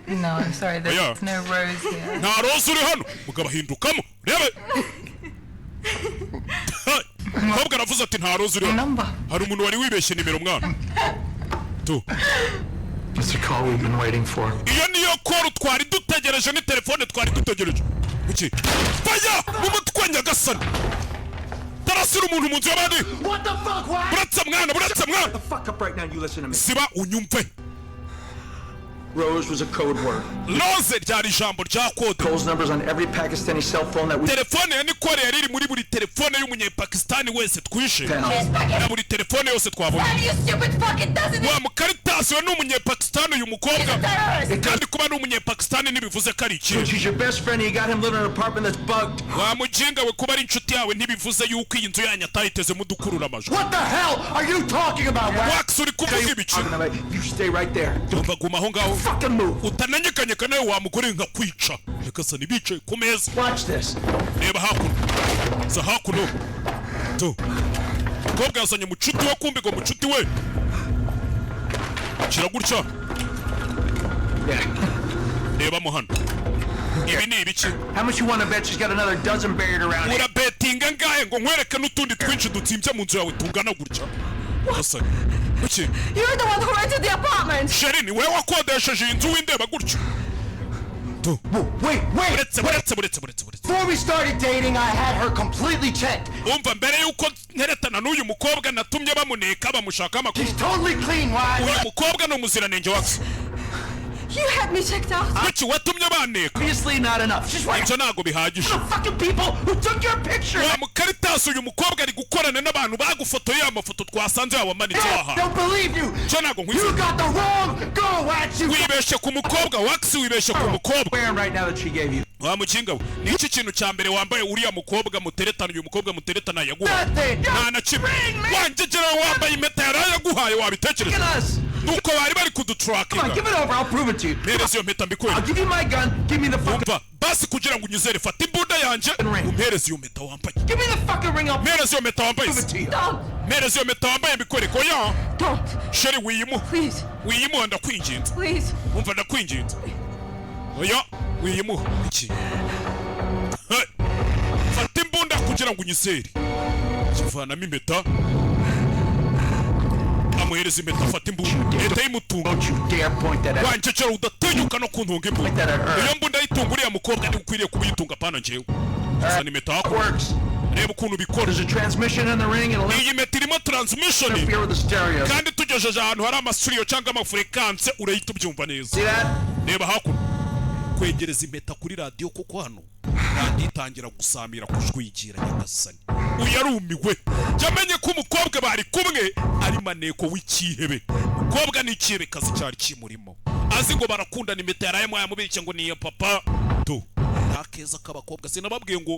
No, I'm sorry, there's no Rose here. Nta Rose uri hano. Mugabo ahindukamo. Rebe. Mukobwa aravuze ati nta Rose uri hano. Hari umuntu wari wibeshye nimero mwana. Tu. It's a call we've been waiting for. Iyo niyo call twari dutegereje ni telefone twari dutegereje. Kuki? Faya mumutwe nyagasani. Tarasira umuntu munzu y'abandi. What the fuck? Buratsa mwana, buratsa mwana. The fuck up right now, you listen to me. Siba unyumve. Rose was a code word. Rose ryari ijambo rya code. Calls numbers on every Pakistani cell phone that we. Telefone ya Nicole yari muri buri telefone y'umunyepakistani wese twishe. Na buri telefone yose twabonye. Wa mukaritasi we n'umunyepakistani uyu mukobwa. Kandi kuba n'umunyepakistani ntibivuze ko ari ikintu. She's your best friend and you got him living in an apartment that's bugged. Wa mujinga we kuba ari inshuti yawe ntibivuze yuko iyi nzu yanyu atayiteze mudukurura amajwi. What the hell are you talking about? Wax uri kuvuga ibiki? You stay right there. Umva guma aho ngaho. Fucking move. Utananyekanyeka nawe wa mugore nka kwica. Reka sani bicaye ku meza. Watch this. Reba hakuno. Za hakuno. Tu. Kobwa yazanye mucuti we kumbi ngo mucuti we. Kira gutya. Reba mo hano. Ibi ni ibiki? How much you want to bet she's got another dozen buried around here? Ura bettinga ngahe ngo nkwereke n'utundi twinshi dutsimbye mu nzu yawe tungana gutya. Hasani. Kuki? You're the one who rented the apartment. Sheri ni wewe wakodesheje inzu windeba gutya. Tu. Wait. Buretse. Before we started dating, I had her completely checked. Umva mbere yuko nteretana n'uyu mukobwa natumye bamuneka bamushaka amakuru. She's totally clean, why? Uyu mukobwa ni umuziranenge wacu. You had me checked out. Kuki watumye baneka? Obviously not enough. She's right. Ibyo ntago bihagije. The fucking people who took your picture. Wa mukaritasi uyu mukobwa ari gukorana n'abantu bagufotoye amafoto twasanze yawamanitse aha. Don't believe you. Cyo ntago nkwize. You got the wrong girl, Wax. Wibeshye ku mukobwa, Wax wibeshye ku mukobwa. Wearing right now that she gave you. Wa mukinga we. Ni iki kintu cya mbere wambaye uriya mukobwa muteretana uyu mukobwa muteretana yaguha? Nta na kimwe. Wanjegera wambaye impeta yarayaguhaye wabitekereje. Nuko bari bari kudutrackinga. Come on, give it over. I'll prove it to you. Mpereza iyo mpeta mbikwereke. I'll give you my gun. Give me the fucking. Umva, basi kugira ngo unyizere fata imbunda yanjye. Umpereza iyo mpeta wambaye. Give me the fucking ring. I'll Mpereza iyo mpeta wambaye. Don't. Mpereza iyo mpeta wambaye mbikwereke. Oya. Don't. Sheri wiyimu. Please. Wiyimu ndakwinginze. Please. Umva ndakwinginze. Oya, wiyimu. Iki? Fata imbunda kugira ngo unyizere. Kivanamo impeta. Amuhereza impeta afata imbunda. Leta y'imutunga. Don't you dare point that at me. Wanjegera udatinyuka no kuntunga imbunda. Iyo mbunda yitunga uriya mukobwa ukwiriye kubiyitunga pana njyewe. Gusa ni impeta hakuno. Works. Reba ukuntu bikora. There's a transmission in the ring and Iyi impeta irimo transmission. interfere with the stereo. Kandi tugejeje ahantu hari amasuriyo cyangwa amafrequence urahita ubyumva neza. See that? Reba hakuno. Kwegereza impeta kuri radio kuko hano kandi itangira gusamira kujwigira nyagasani. Uyarumiwe. Yamenye ko umukobwa bari kumwe ari maneko w'ikihebe. Umukobwa ni ikihebe kazi cyari kimurimo. Azi ngo barakundana impeta yarayamwaye mubirike ngo niyo papa. Tu. Ntakeza k'abakobwa sinababwiye ngo